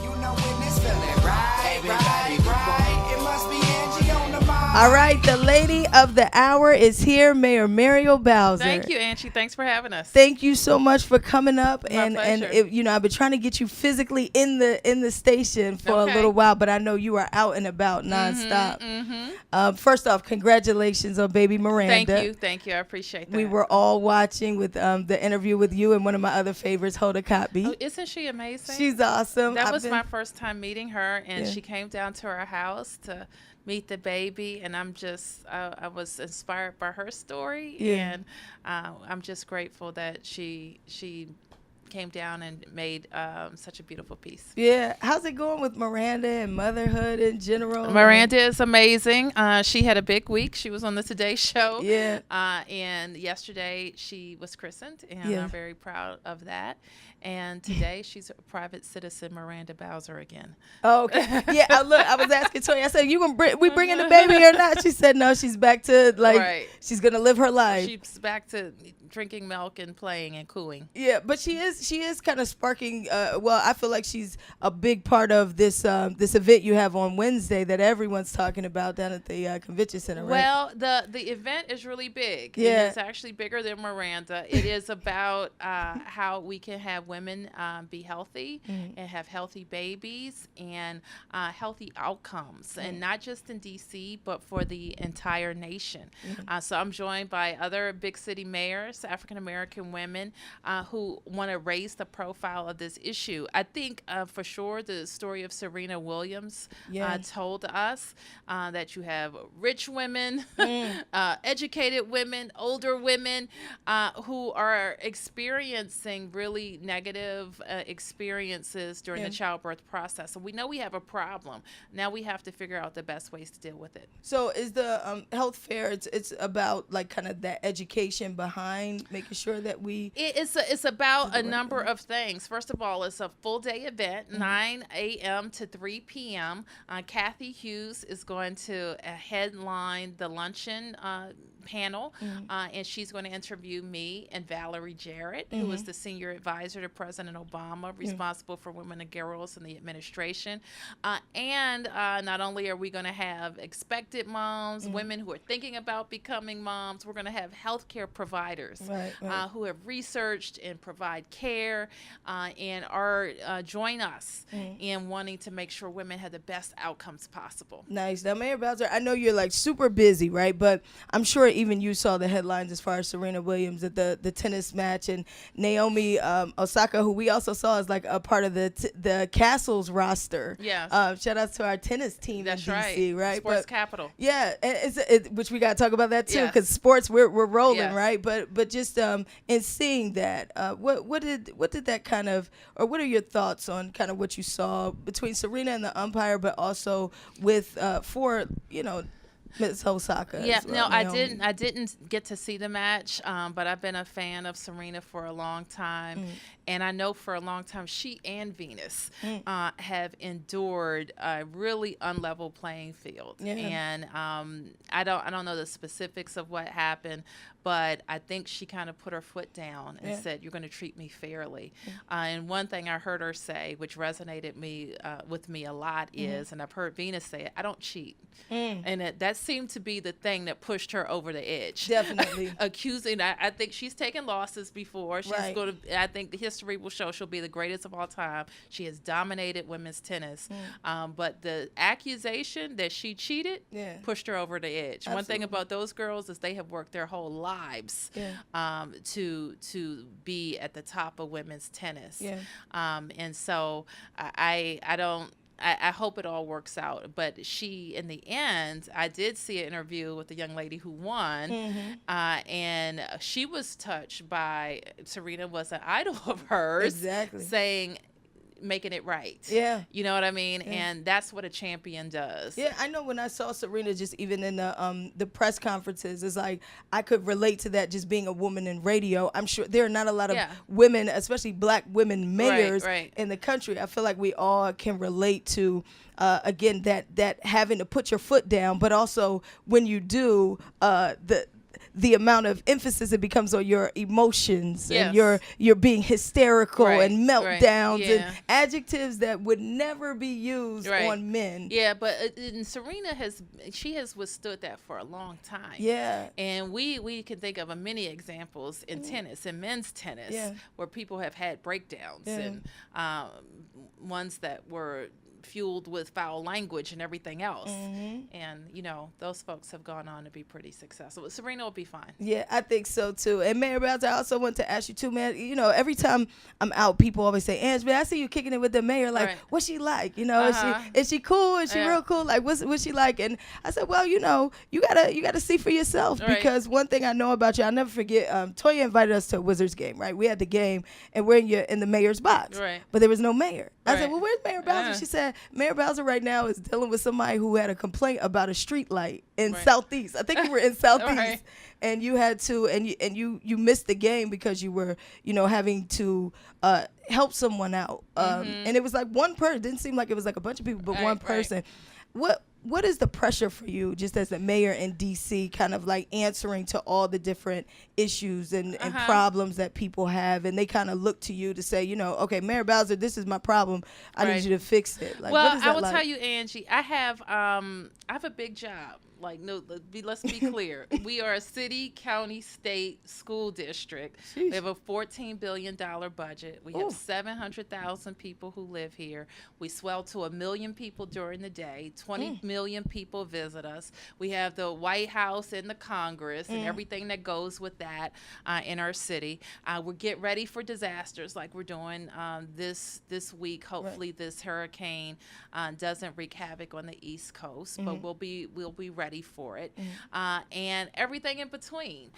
You know when this feeling right, right. It must be Angie on the mind. All right, the lady of the hour is here, Mayor Muriel Bowser. Thank you, Angie. Thanks for having us. Thank you so much for coming up. My pleasure. I've been trying to get you physically in the station for a Okay. little while, but I know you are out and about nonstop. First off, congratulations on baby Miranda. Thank you. I appreciate that. We were all watching with the interview with you and one of my other favorites, Hoda Kotb. Oh, isn't she amazing? She's awesome. That was my first time meeting her, and Yeah. she came down to our house to meet the baby, and I was inspired by her story, Yeah. and I'm just grateful that she came down and made such a beautiful piece. Yeah. How's it going with Miranda and motherhood in general? Miranda is amazing. She had a big week. She was on the Today Show. Yeah. And yesterday she was christened, and Yeah. I'm very proud of that. And today she's a private citizen, Miranda Bowser again. Oh, okay. Yeah, look, I was asking Toya. I said, we bringing the baby or not? She said, no, she's back to, Right. she's going to live her life. She's back to drinking milk and playing and cooing. Yeah, but she is kind of sparking, I feel like she's a big part of this this event you have on Wednesday that everyone's talking about down at the convention center, right? Well, the event is really big. Yeah. It's actually bigger than Miranda. It is about how we can have women be healthy and have healthy babies and healthy outcomes, and not just in D.C., but for the entire nation. So I'm joined by other big city mayors, African-American women who want to raise the profile of this issue. I think for sure the story of Serena Williams told us that you have rich women, educated women, older women who are experiencing really negative experiences during the childbirth process. So we know we have a problem. Now we have to figure out the best ways to deal with it. So is the health fair, it's about like kind of that education behind making sure that we... It's about a number of things. First of all, it's a full day event, 9 a.m. to 3 p.m. Kathy Hughes is going to headline the luncheon panel, and she's going to interview me and Valerie Jarrett, who is the senior advisor to President Obama, responsible for women and girls in the administration. And not only are we going to have expected moms, women who are thinking about becoming moms, we're going to have healthcare providers who have researched and provide care and are join us in wanting to make sure women have the best outcomes possible. Nice. Now, Mayor Bowser, I know you're like super busy, right? But I'm sure even you saw the headlines as far as Serena Williams at the tennis match, and Naomi Osaka, who we also saw as like a part of the Castles roster. Yes. Shout out to our tennis team That's in DC, right? Sports capital. Yeah, and which we got to talk about that too, Yes. because sports we're rolling, Yes. right? But just in seeing that, what did that kind of, or what are your thoughts on kind of what you saw between Serena and the umpire, but also with for Ms. Osaka? Yeah, as well, no, Naomi? I didn't get to see the match, but I've been a fan of Serena for a long time, and I know for a long time she and Venus have endured a really unlevel playing field, and I don't know the specifics of what happened, but I think she kind of put her foot down and said, "You're going to treat me fairly." And one thing I heard her say, which resonated with me a lot, is, and I've heard Venus say it, "I don't cheat," and that seemed to be the thing that pushed her over the edge. Definitely. Accusing, I think she's taken losses before. She's Right. going to. I think the history will show she'll be the greatest of all time. She has dominated women's tennis, but the accusation that she cheated pushed her over the edge. Absolutely. One thing about those girls is they have worked their whole lives to be at the top of women's tennis. And so I don't. I hope it all works out. But she, in the end, I did see an interview with the young lady who won, and she was touched by, Serena was an idol of hers, Exactly. saying, making it right. Yeah. You know what I mean? And that's what a champion does. Yeah, I know when I saw Serena just even in the press conferences, it's like I could relate to that, just being a woman in radio. I'm sure there are not a lot of women, especially black women mayors in the country. I feel like we all can relate to again that having to put your foot down, but also when you do the amount of emphasis it becomes on your emotions and you're being hysterical and meltdowns and adjectives that would never be used on men. Yeah, but Serena has withstood that for a long time. Yeah. And we can think of many examples in tennis, in men's tennis, where people have had breakdowns and ones that were fueled with foul language and everything else. And, you know, those folks have gone on to be pretty successful. But Serena will be fine. Yeah, I think so, too. And Muriel, I also want to ask you, too, man, you know, every time I'm out, people always say, Ange, man, I see you kicking it with the mayor. Like, what's she like? You know, is she cool? Is she real cool? Like, what's she like? And I said, well, you know, you gotta see for yourself. Because one thing I know about you, I'll never forget, Toya invited us to a Wizards game, right? We had the game, and we're in the mayor's box. But there was no mayor. I said, well, where's Mayor Bowser? She said, Mayor Bowser right now is dealing with somebody who had a complaint about a street light in Southeast. I think you were in Southeast, and you had to, and you missed the game because you were, you know, having to help someone out. And it was like one person. It didn't seem like it was like a bunch of people, but one person. What is the pressure for you, just as a mayor in D.C., kind of like answering to all the different issues and problems that people have, and they kind of look to you to say, you know, okay, Mayor Bowser, this is my problem. I need you to fix it. Like, well, what is that I will like? tell you, Angie, I have a big job. Like, no, let's be clear. We are a city, county, state, school district. Sheesh. We have a $14 billion budget. We have 700,000 people who live here. We swell to 1 million people during the day. 20 million people visit us. We have the White House and the Congress and everything that goes with that in our city. We get ready for disasters like we're doing this week. Hopefully this hurricane doesn't wreak havoc on the East Coast, but we'll be ready for it, and everything in between.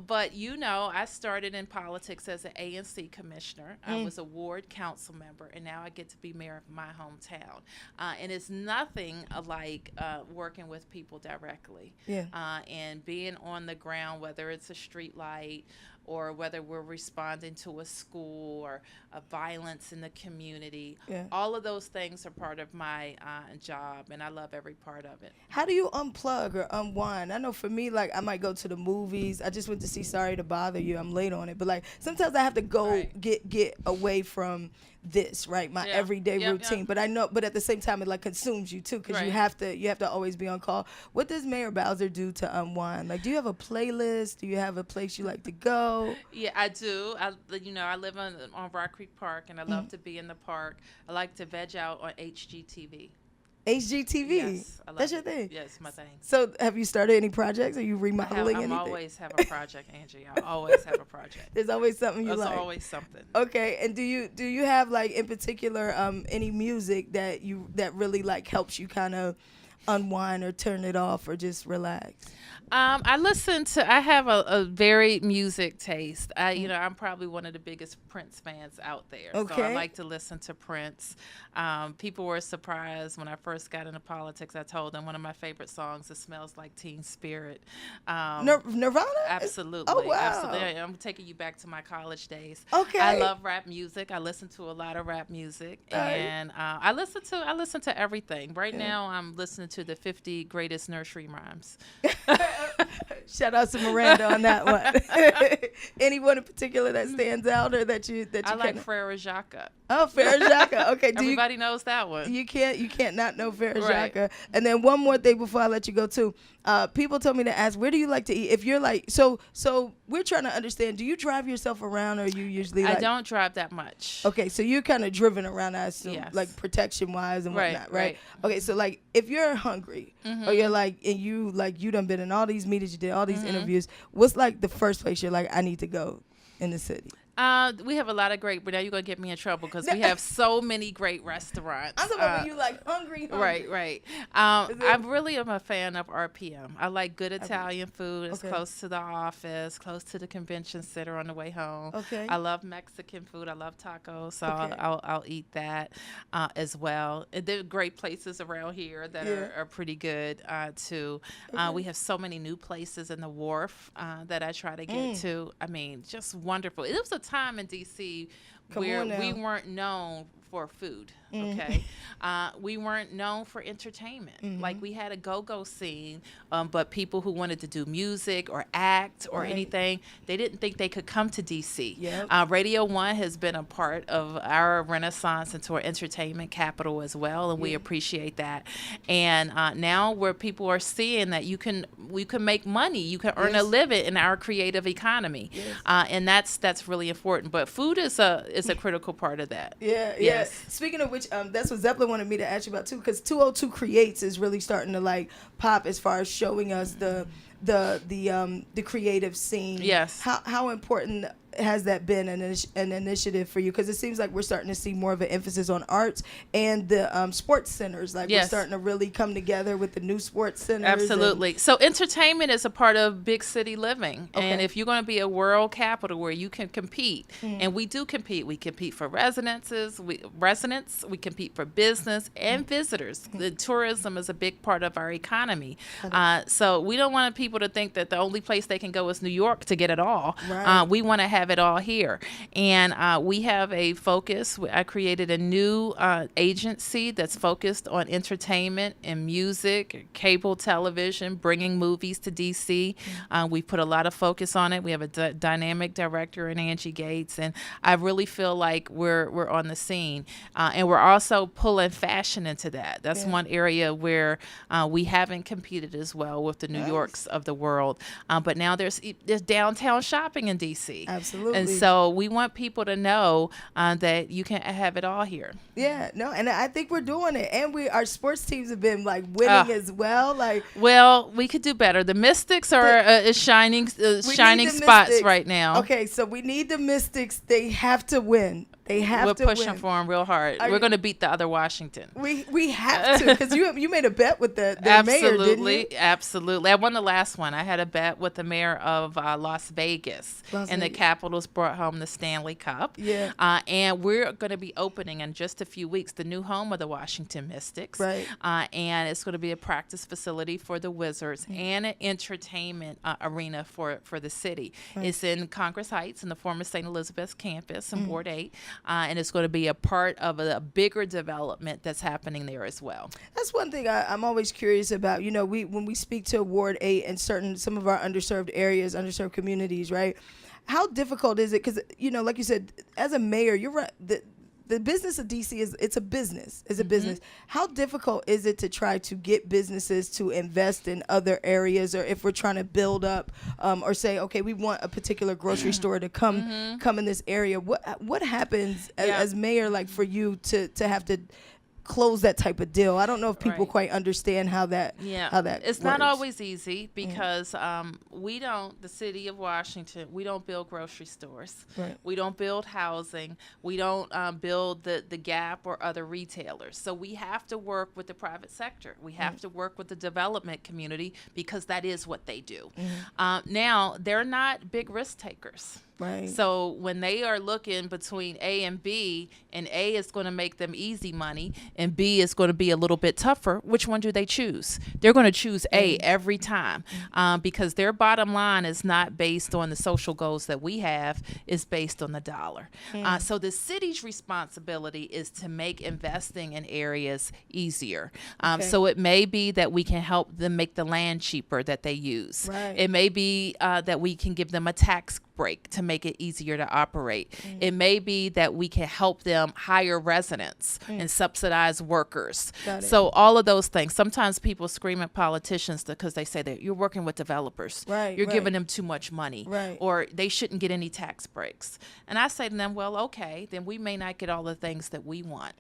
But you know, I started in politics as an ANC commissioner. I was a ward council member, and now I get to be mayor of my hometown. And it's nothing like working with people directly, and being on the ground, whether it's a street light or whether we're responding to a school or a violence in the community. All of those things are part of my job, and I love every part of it. How do you unplug or unwind? I know for me, like, I might go to the movies. I just went to see Sorry to Bother You. I'm late on it. But, like, sometimes I have to go get away from this, right? My everyday routine. But I know, but at the same time, it like consumes you too, because you have to always be on call. What does Mayor Bowser do to unwind? Like, do you have a playlist? Do you have a place you like to go? Yeah, I do. I live on Rock Creek Park, and I love to be in the park. I like to veg out on HGTV. HGTV. Yes, I love That's your thing. Yes, my thing. So, have you started any projects? Are you remodeling anything? I always have a project, Angie. I always have a project. There's always something you like. There's always something. Okay, and do you have, like, in particular any music that really like helps you kind of unwind or turn it off or just relax? I have a very music taste. I'm probably one of the biggest Prince fans out there. Okay. So I like to listen to Prince. People were surprised when I first got into politics. I told them one of my favorite songs, It Smells Like Teen Spirit. Nirvana? Absolutely. Oh, wow. Absolutely. I'm taking you back to my college days. Okay. I love rap music. I listen to a lot of rap music. And I listen to everything. Right now I'm listening to the 50 greatest nursery rhymes. Shout out to Miranda on that one. Anyone in particular that stands out or that you I like Frere Jacques. Oh, Frere Jacques. Okay. Everybody knows that one. You can't not know Frere Jacques. And then one more thing before I let you go too. People told me to ask, where do you like to eat? If you're like, so we're trying to understand, do you drive yourself around, or you usually I don't drive that much. Okay, so you're kind of driven around, I assume, like protection wise and whatnot, right? Okay, so like if you're hungry or you're like, and you done been in all these meetings, you did all these interviews, what's like the first place you're like, I need to go in the city? We have a lot of great, but now you're going to get me in trouble because we have so many great restaurants. I'm talking about you like hungry. Right. I really am a fan of RPM. I like good Italian food. It's close to the office, close to the convention center on the way home. Okay. I love Mexican food. I love tacos, so I'll eat that as well. And there are great places around here that are pretty good too. We have so many new places in the Wharf that I try to get to. I mean, just wonderful. It was a time in D.C. where we weren't known for food. Okay. We weren't known for entertainment. Like, we had a go-go scene, but people who wanted to do music or act or anything, they didn't think they could come to DC. Yep. Radio 1 has been a part of our renaissance into our entertainment capital as well, and we appreciate that. And now where people are seeing that we can make money, you can earn a living in our creative economy, and that's really important. But food is a critical part of that. Yes. Speaking of which, that's what Zeppelin wanted me to ask you about too, because 202 Creates is really starting to like pop as far as showing us the creative scene. Yes. How important has that been an initiative for you? Because it seems like we're starting to see more of an emphasis on arts and the sports centers. Like, we're starting to really come together with the new sports centers. Absolutely. So entertainment is a part of big city living. Okay. And if you're going to be a world capital where you can compete, and we do compete. We compete for residents, we compete for business and visitors. The tourism is a big part of our economy. So we don't want people to think that the only place they can go is New York to get it all. Right. We want to have it all here. And we have a focus. I created a new agency that's focused on entertainment and music, cable television, bringing movies to DC. We put a lot of focus on it. We have a dynamic director in Angie Gates, and I really feel like we're on the scene. And we're also pulling fashion into that. That's one area where we haven't competed as well with the New Yorks of the world. But now there's downtown shopping in DC. Absolutely. And so we want people to know that you can have it all here. Yeah, no, and I think we're doing it. And our sports teams have been like winning as well. Like, well, we could do better. The Mystics are shining spots Mystics right now. Okay, so we need the Mystics. They have to win. They have to We're win. pushing for them real hard. We're going to beat the other Washington. We have to, because you made a bet with the mayor, didn't you? Absolutely. I won the last one. I had a bet with the mayor of Las Vegas. The Capitals brought home the Stanley Cup. Yeah. And we're going to be opening in just a few weeks the new home of the Washington Mystics. Right. And it's going to be a practice facility for the Wizards and an entertainment arena for the city. Right. It's in Congress Heights in the former St. Elizabeth's campus in Ward 8. And it's going to be a part of a bigger development that's happening there as well. That's one thing I'm always curious about. You know, when we speak to Ward 8 and some of our underserved areas, underserved communities, right? How difficult is it? Because, you know, like you said, as a mayor, you're right. The business of DC it's a business. It's a business. How difficult is it to try to get businesses to invest in other areas, or if we're trying to build up, or say, okay, we want a particular grocery store to come in this area? What happens as mayor, like, for you to have to close that type of deal? I don't know if people quite understand how that it's works. not always easy, because the city of Washington, we don't build grocery stores. We don't build housing. We don't build the Gap or other retailers. So we have to work with the private sector. We have to work with the development community, because that is what they do. Now, they're not big risk takers. Right. So when they are looking between A and B, and A is going to make them easy money, and B is going to be a little bit tougher, which one do they choose? They're going to choose A every time, because their bottom line is not based on the social goals that we have, it's based on the dollar. So the city's responsibility is to make investing in areas easier. So it may be that we can help them make the land cheaper that they use. Right. It may be that we can give them a tax break to make it easier to operate. It may be that we can help them hire residents and subsidize workers. So all of those things. Sometimes people scream at politicians because they say that you're working with developers. You're giving them too much money, or they shouldn't get any tax breaks. And I say to them, well, okay, then we may not get all the things that we want.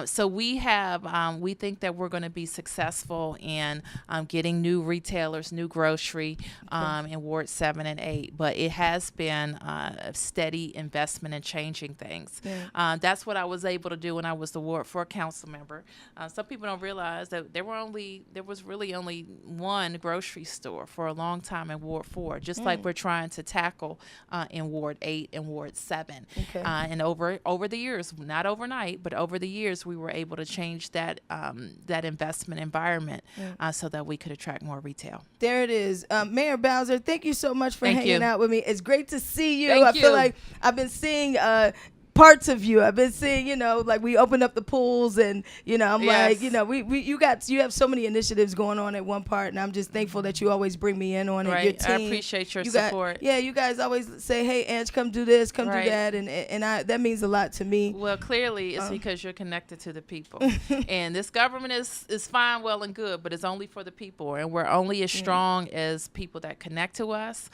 So we think that we're going to be successful in getting new retailers, new grocery in Ward 7 and 8. But it has been a steady investment in changing things. That's what I was able to do when I was the Ward 4 council member. Some people don't realize that there was really only one grocery store for a long time in Ward 4, just like we're trying to tackle in Ward 8 and Ward 7. And over the years, not overnight, but over the years, we were able to change that investment environment so that we could attract more retail. There it is. Mayor Bowser, thank you so much for hanging out with me. It's great to see you. Thank I feel like I've been seeing parts of you. I've been seeing, you know, like we opened up the pools, and you know, I'm like, you know, you have so many initiatives going on at one part, and I'm just thankful that you always bring me in on it. Your team, I appreciate your support. You guys always say, hey, Ange, come do this, come do that, and that means a lot to me. Well, clearly it's because you're connected to the people. And this government is fine, well and good, but it's only for the people, and we're only as strong as people that connect to us.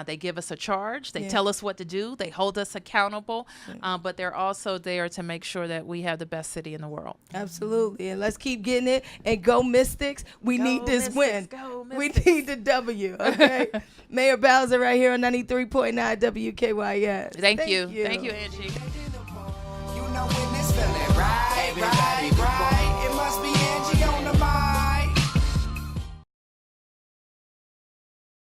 They give us a charge. They tell us what to do. They hold us accountable, but they're also there to make sure that we have the best city in the world. Absolutely. And let's keep getting it. And go Mystics. We need this win. We need the W. Okay. Mayor Bowser right here on 93.9 WKYS. Thank you. Thank you, Angie. You know when this feeling right, right, right.